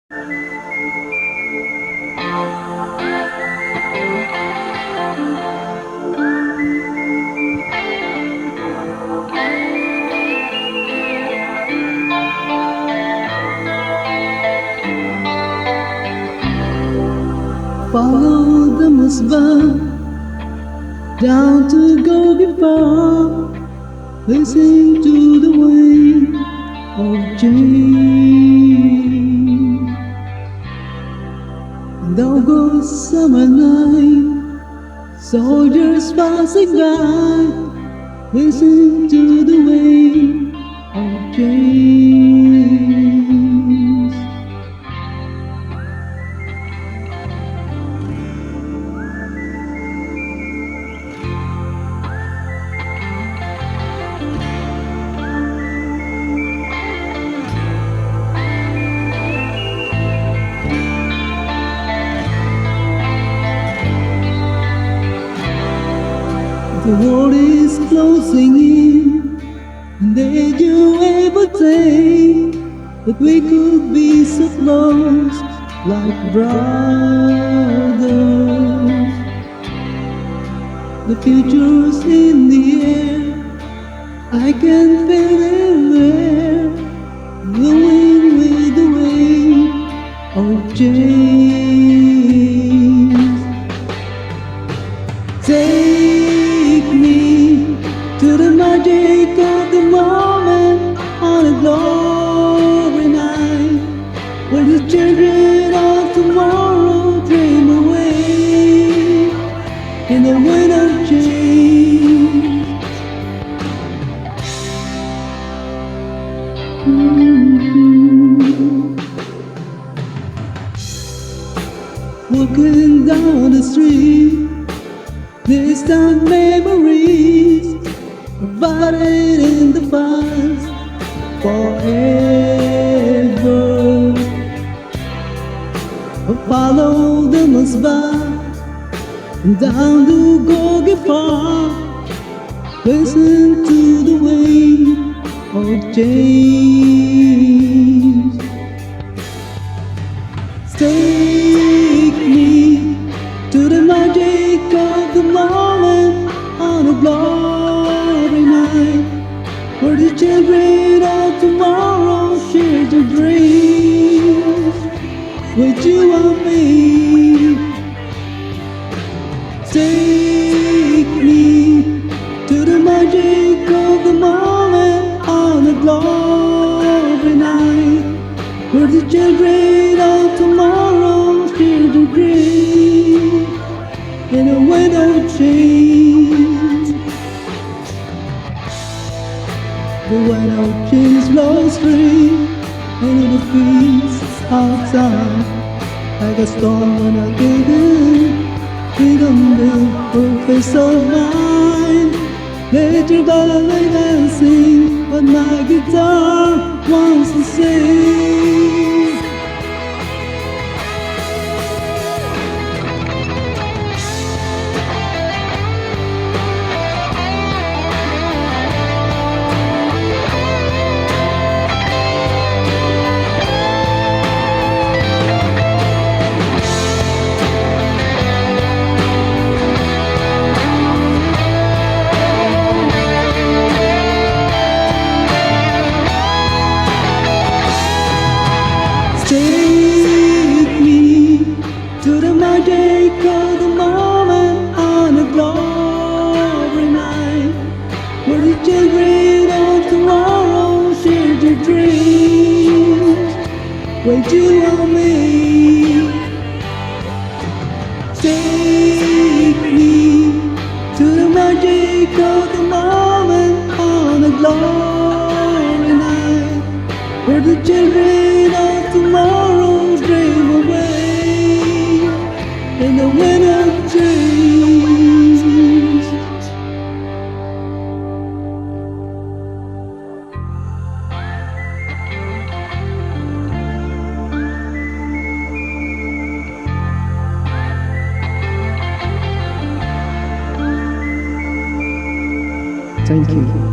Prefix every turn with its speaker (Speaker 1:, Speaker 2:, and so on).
Speaker 1: Follow the musbah down to go before. Listen to the wind of change. Though goes summer night, soldiers passing by. Listen to the wind of change. The world is closing in, and did you ever think that we could be so close, like brothers? The future's in the air, I can feel it there, blowing with the wind of change. Take me to the magic of the moment on a glory night, where the children of tomorrow dream away in the wind of change. Walking down the street, distant memories divided in the past forever. Follow the musbah down to go far. Listen to the wind of change. Take me to the magic of the moment on a glory night, where the children of tomorrow share their dreams with you and me. Take me to the magic of the moment on a glory night, where the children of tomorrow share their dreams in a wind of change. The wind of change blows free into the fields outside, like a storm when I get in. Freedom will face of mine. Let your ballet dancing, but my guitar wants to sing. Take me to the magic of the moment on a glory night, where the children of tomorrow share their dreams with you and me. Take me to the magic of the moment on a glory night, where the children of tomorrow dream away in the wind of change. Thank you.